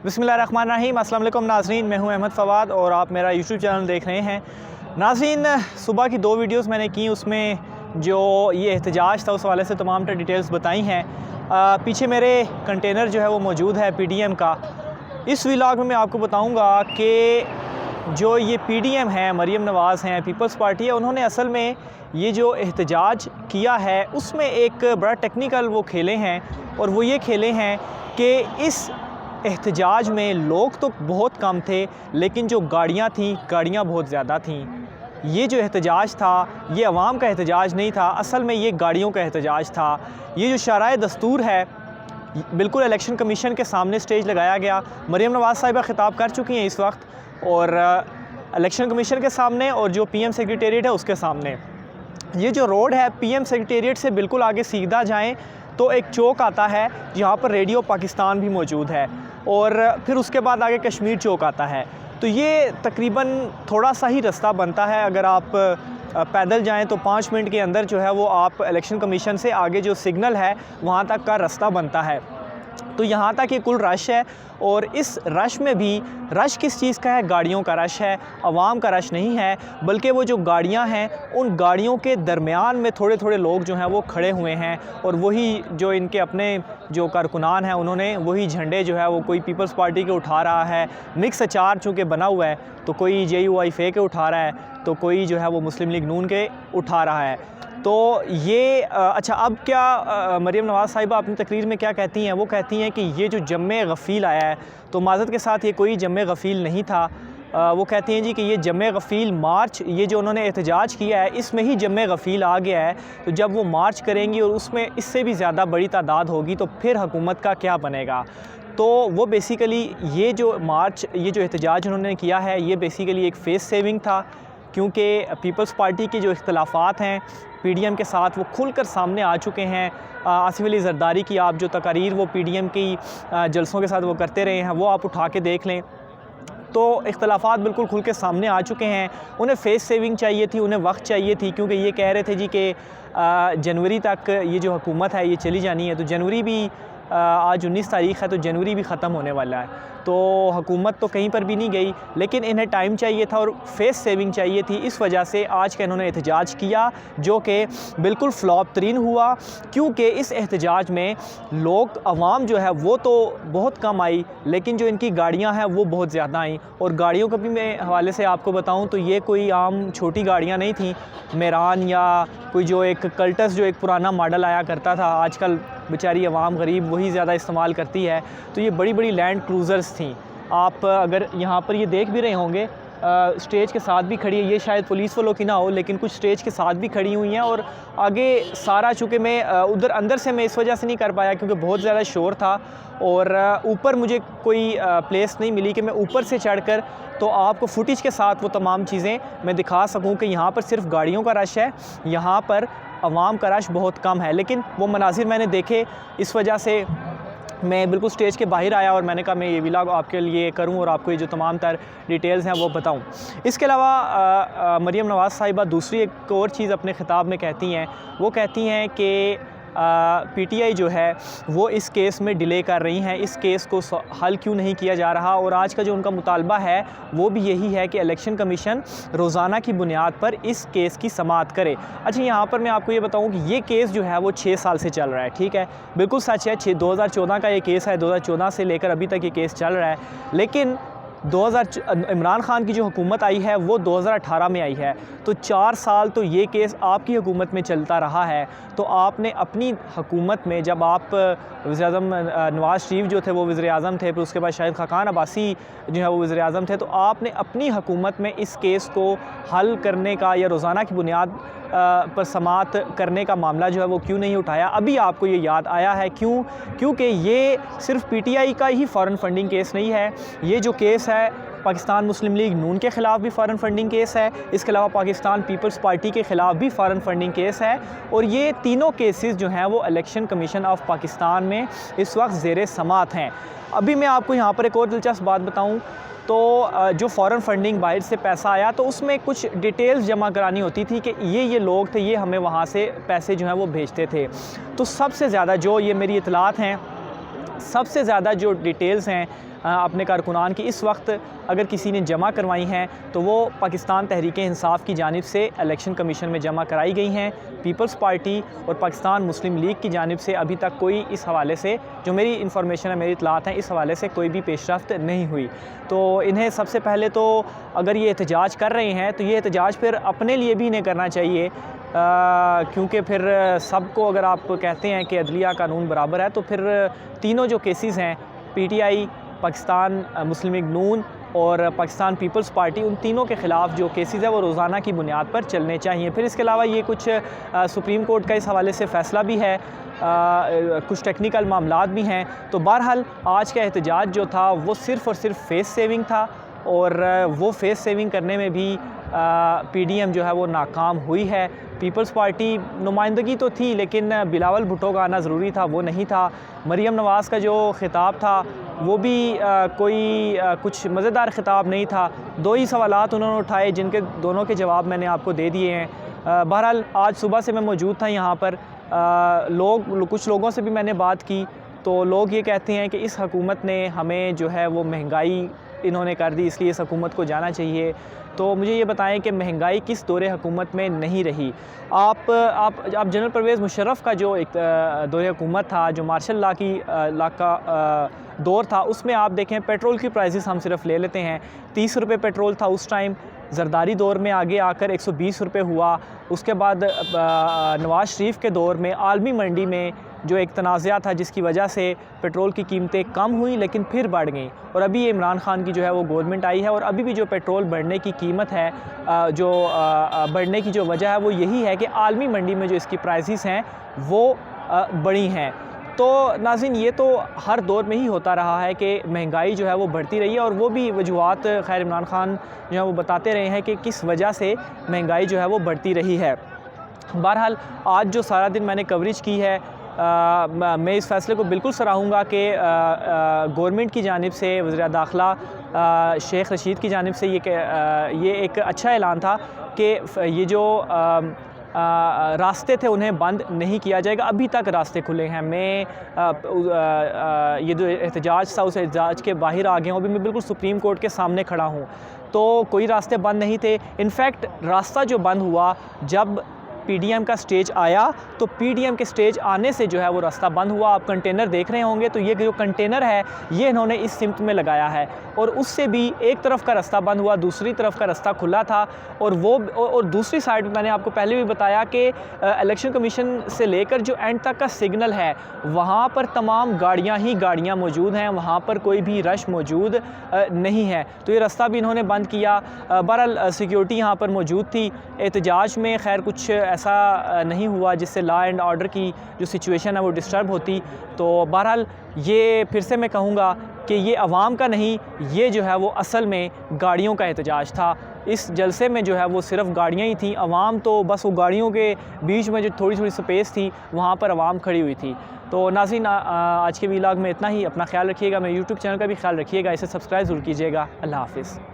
बिस्मिल्लाहिर्रहमानिर्रहीम। अस्सलाम वालेकुम नाज़रीन, मैं हूं अहमद फ़वाद और आप मेरा यूट्यूब चैनल देख रहे हैं। नाज़रीन, सुबह की 2 वीडियोस मैंने की, उसमें जो ये एहतजाज था उस हवाले से तमाम तर डिटेल्स बताई हैं। पीछे मेरे कंटेनर जो है वो मौजूद है PDM का। इस व्लॉग में मैं आपको बताऊँगा कि जो ये PDM है, मरीम नवाज़ हैं, पीपल्स पार्टी है, उन्होंने असल में ये जो एहतजाज किया है उसमें एक बड़ा टेक्निकल वो खेले हैं, और वो ये खेले हैं कि इस एहतजाज में लोग तो बहुत कम थे लेकिन जो गाड़ियाँ थीं, गाड़ियाँ बहुत ज़्यादा थीं। ये जो एहतजाज था ये अवाम का एहतजाज नहीं था, असल में ये गाड़ियों का एहतजाज था। ये जो शराए दस्तूर है, बिल्कुल इलेक्शन कमीशन के सामने स्टेज लगाया गया। मरीम नवाज़ साहिबा ख़िताब कर चुकी हैं इस वक्त, और इलेक्शन कमीशन के सामने और जो PM सेक्रेटेरिएट है उसके सामने। ये जो रोड है, PM सेक्रेटेरिएट से बिल्कुल आगे सीधा जाएं तो एक चौक आता है जहाँ पर रेडियो पाकिस्तान भी मौजूद है, और फिर उसके बाद आगे कश्मीर चौक आता है। तो ये तकरीबन थोड़ा सा ही रास्ता बनता है। अगर आप पैदल जाएं तो 5 मिनट के अंदर जो है वो आप इलेक्शन कमीशन से आगे जो सिग्नल है वहाँ तक का रास्ता बनता है। तो यहाँ तक ये कुल रश है, और इस रश में भी रश किस चीज़ का है? गाड़ियों का रश है, आवाम का रश नहीं है। बल्कि वो जो गाड़ियाँ हैं उन गाड़ियों के दरमियान में थोड़े थोड़े लोग जो हैं वो खड़े हुए हैं, और वही जो इनके अपने जो कारकुनान हैं उन्होंने वही झंडे जो है वो कोई पीपल्स पार्टी के उठा रहा है, मिक्स अचार चूँकि बना हुआ है तो कोई JUIF के उठा रहा है, तो कोई जो है वो मुस्लिम लीग नून के उठा रहा है। तो ये अच्छा, अब क्या मरीम नवाज़ साहिबा अपनी तकरीर में क्या कहती हैं? वो कहती हैं कि ये जो जम्मे गफ़ील आया है, तो माज़रत के साथ ये कोई जम्मे गफ़ील नहीं था। वो कहती हैं जी कि ये जम्मे गफ़ील मार्च, ये जो उन्होंने एहतजाज किया है इसमें ही जम्मे गफ़ील आ गया है। तो जब वो मार्च करेंगी और उसमें इससे भी ज़्यादा बड़ी तादाद होगी तो फिर हुकूमत का क्या बनेगा? तो वो बेसिकली ये जो मार्च, ये जो एहतजाज उन्होंने किया है, ये बेसिकली एक फेस सेविंग था, क्योंकि पीपल्स पार्टी के जो इख्तलाफात हैं PDM के साथ वो खुलकर सामने आ चुके हैं। आसिफ अली ज़रदारी की आप जो तकारीर वो PDM की जलसों के साथ वो करते रहे हैं, वो आप उठा के देख लें तो इख्तलाफात बिल्कुल खुल के सामने आ चुके हैं। उन्हें फेस सेविंग चाहिए थी, उन्हें वक्त चाहिए थी, क्योंकि ये कह रहे थे जी कि जनवरी तक ये जो हुकूमत है ये चली जानी है। तो जनवरी भी आज 19 तारीख़ है, तो जनवरी भी ख़त्म होने वाला है, तो हुकूमत तो कहीं पर भी नहीं गई, लेकिन इन्हें टाइम चाहिए था और फेस सेविंग चाहिए थी। इस वजह से आज का इन्होंने एहतजाज किया, जो कि बिल्कुल फ्लॉप तरीन हुआ, क्योंकि इस एहतजाज में लोग, अवाम जो है वो तो बहुत कम आई, लेकिन जो इनकी गाड़ियाँ हैं वो बहुत ज़्यादा आई। और गाड़ियों का भी मैं हवाले से आपको बताऊँ तो ये कोई आम छोटी गाड़ियाँ नहीं थी, मेरान या कोई जो एक कल्टस जो एक पुराना मॉडल आया करता था, आजकल बेचारी अवाम गरीब वही ज़्यादा इस्तेमाल करती है। तो ये बड़ी बड़ी लैंड क्रूज़र्स थी। आप अगर यहाँ पर ये देख भी रहे होंगे, स्टेज के साथ भी खड़ी है, ये शायद पुलिस वालों की ना हो लेकिन कुछ स्टेज के साथ भी खड़ी हुई हैं। और आगे सारा, चूँकि मैं उधर अंदर से मैं इस वजह से नहीं कर पाया क्योंकि बहुत ज़्यादा शोर था, और ऊपर मुझे कोई प्लेस नहीं मिली कि मैं ऊपर से चढ़कर तो आपको फुटेज के साथ वो तमाम चीज़ें मैं दिखा सकूं कि यहाँ पर सिर्फ गाड़ियों का रश है, यहाँ पर अवाम का रश बहुत कम है। लेकिन वो मनाजिर मैंने देखे, इस वजह से मैं बिल्कुल स्टेज के बाहर आया और मैंने कहा मैं ये व्लॉग आपके लिए करूं और आपको ये जो तमाम तर डिटेल्स हैं वो बताऊं। इसके अलावा मरीम नवाज़ साहिबा दूसरी एक और चीज़ अपने ख़िताब में कहती हैं। वो कहती हैं कि PTI जो है वो इस केस में डिले कर रही हैं, इस केस को हल क्यों नहीं किया जा रहा। और आज का जो उनका मुतालबा है वो भी यही है कि इलेक्शन कमीशन रोज़ाना की बुनियाद पर इस केस की समाअत करे। अच्छा, यहाँ पर मैं आपको ये बताऊँ कि ये केस जो है वो 6 साल से चल रहा है, ठीक है, बिल्कुल सच है। 2014 का ये केस है, 2014 से लेकर अभी तक ये केस चल रहा है। लेकिन इमरान खान की जो हुकूमत आई है वो 2018 में आई है, तो 4 साल तो ये केस आपकी हुकूमत में चलता रहा है। तो आपने अपनी हुकूमत में, जब आप वज़ीर-ए-आज़म नवाज़ शरीफ जो थे वो वज़ीर-ए-आज़म थे, फिर उसके बाद शाहिद खाकान अब्बासी जो है वो वज़ीर-ए-आज़म थे, तो आपने अपनी हुकूमत में इस केस को हल करने का या रोज़ाना की बुनियाद पर समाअत करने का मामला जो है वो क्यों नहीं उठाया? अभी आपको ये याद आया है, क्यों? क्योंकि ये सिर्फ PTI का ही फ़ॉरेन फंडिंग केस नहीं है, ये जो केस है पाकिस्तान मुस्लिम लीग नून के ख़िलाफ़ भी फ़ॉरेन फंडिंग केस है, इसके अलावा पाकिस्तान पीपल्स पार्टी के ख़िलाफ़ भी फ़ॉरेन फंडिंग केस है। और ये तीनों केसेस जो हैं वो इलेक्शन कमीशन ऑफ पाकिस्तान में इस वक्त ज़ेरे समाअत हैं। अभी मैं आपको यहाँ पर एक और दिलचस्प बात बताऊँ तो जो फ़ॉरेन फंडिंग बाहर से पैसा आया तो उसमें कुछ डिटेल्स जमा करानी होती थी कि ये लोग थे, ये हमें वहाँ से पैसे जो हैं वो भेजते थे। तो सबसे ज़्यादा जो ये मेरी इतलात हैं, सबसे ज़्यादा जो डिटेल्स हैं अपने कारकुनान की इस वक्त अगर किसी ने जमा करवाई हैं तो वो पाकिस्तान तहरीक इंसाफ की जानिब से इलेक्शन कमीशन में जमा कराई गई हैं। पीपल्स पार्टी और पाकिस्तान मुस्लिम लीग की जानिब से अभी तक कोई इस हवाले से, जो मेरी इन्फॉर्मेशन है, मेरी इतलात हैं, इस हवाले से कोई भी पेशरफ्त नहीं हुई। तो इन्हें सबसे पहले तो अगर ये एहतजाज कर रहे हैं तो ये एहतजाज फिर अपने लिए भी इन्हें करना चाहिए, क्योंकि फिर सबको अगर आप कहते हैं कि अदलिया कानून बराबर है तो फिर तीनों जो केसेस हैं, PTI, पाकिस्तान मुस्लिम लीग नून और पाकिस्तान पीपल्स पार्टी, उन तीनों के ख़िलाफ़ जो केसेस है वो रोज़ाना की बुनियाद पर चलने चाहिए। फिर इसके अलावा ये कुछ सुप्रीम कोर्ट का इस हवाले से फ़ैसला भी है, कुछ टेक्निकल मामलात भी हैं। तो बहरहाल आज का एहतजाज जो था वो सिर्फ़ और सिर्फ फेस सेविंग था, और वो फेस सेविंग करने में भी PDM जो है वो नाकाम हुई है। पीपल्स पार्टी नुमाइंदगी तो थी, लेकिन बिलावल भुट्टो का आना ज़रूरी था, वो नहीं था। मरीम नवाज़ का जो ख़िताब था वो भी कोई कुछ मज़ेदार ख़िताब नहीं था। दो ही सवालात उन्होंने उठाए जिनके दोनों के जवाब मैंने आपको दे दिए हैं। बहरहाल आज सुबह से मैं मौजूद था यहाँ पर, कुछ लोगों से भी मैंने बात की, तो लोग ये कहते हैं कि इस हुकूमत ने हमें जो है वो महंगाई इन्होंने कर दी, इसलिए इस हुकूमत को जाना चाहिए। तो मुझे ये बताएं कि महंगाई किस दौरे हुकूमत में नहीं रही। आप जनरल परवेज़ मुशर्रफ का जो एक दौरे हुकूमत था, जो मार्शल ला का दौर था, उसमें आप देखें पेट्रोल की प्राइसेस हम सिर्फ ले लेते हैं, 30 रुपये पेट्रोल था उस टाइम। ज़रदारी दौर में आगे आकर 120 रुपये हुआ। उसके बाद नवाज़ शरीफ के दौर में आलमी मंडी में जो एक तनाज़ा था जिसकी वजह से पेट्रोल की कीमतें कम हुई लेकिन फिर बढ़ गई, और अभी इमरान खान की जो है वो गवर्नमेंट आई है, और अभी भी जो पेट्रोल बढ़ने की कीमत है, जो बढ़ने की जो वजह है वो यही है कि आलमी मंडी में जो इसकी प्राइसेस हैं वो बढ़ी हैं। तो नाज़रीन, ये तो हर दौर में ही होता रहा है कि महंगाई जो है वो बढ़ती रही है, और वो भी वजूहात खैर इमरान खान जो है वो बताते रहे हैं कि किस वजह से महंगाई जो है वो बढ़ती रही है। बहरहाल आज जो सारा दिन मैंने कवरेज की है, मैं इस फ़ैसले को बिल्कुल सराहूँगा कि गवर्नमेंट की जानिब से, वज़ीर दाखिला शेख रशीद की जानिब से ये एक अच्छा ऐलान था कि ये जो रास्ते थे उन्हें बंद नहीं किया जाएगा। अभी तक रास्ते खुले हैं। मैं ये जो एहतजाज था उस एहतजाज के बाहर आ गया हूँ। अभी मैं बिल्कुल सुप्रीम कोर्ट के सामने खड़ा हूँ, तो कोई रास्ते बंद नहीं थे। इनफैक्ट रास्ता जो बंद हुआ जब PDM का स्टेज आया, तो PDM के स्टेज आने से जो है वो रास्ता बंद हुआ। आप कंटेनर देख रहे होंगे, तो ये जो कंटेनर है ये इन्होंने इस सिमत में लगाया है, और उससे भी एक तरफ का रास्ता बंद हुआ, दूसरी तरफ का रास्ता खुला था। और दूसरी साइड मैंने आपको पहले भी बताया कि इलेक्शन कमीशन से लेकर जो एंड तक का सिग्नल है वहाँ पर तमाम गाड़ियाँ ही गाड़ियाँ मौजूद हैं, वहाँ पर कोई भी रश मौजूद नहीं है। तो ये रास्ता भी इन्होंने बंद किया। बहरहाल सिक्योरिटी यहाँ पर मौजूद थी। एहतजाज में खैर कुछ ऐसा नहीं हुआ जिससे लॉ एंड ऑर्डर की जो सिचुएशन है वो डिस्टर्ब होती। तो बहरहाल ये फिर से मैं कहूँगा कि ये अवाम का नहीं, ये जो है वो असल में गाड़ियों का एहतजाज था। इस जलसे में जो है वो सिर्फ गाड़ियाँ ही थी, अवाम तो बस वो गाड़ियों के बीच में जो थोड़ी थोड़ी स्पेस थी वहाँ पर अवाम खड़ी हुई थी। तो नाज़रीन, आज के व्लॉग में इतना ही। अपना ख्याल रखिएगा, मेरे यूट्यूब चैनल का भी ख्याल रखिएगा, इसे सब्सक्राइब ज़रूर कीजिएगा। अल्लाह हाफ़िज़।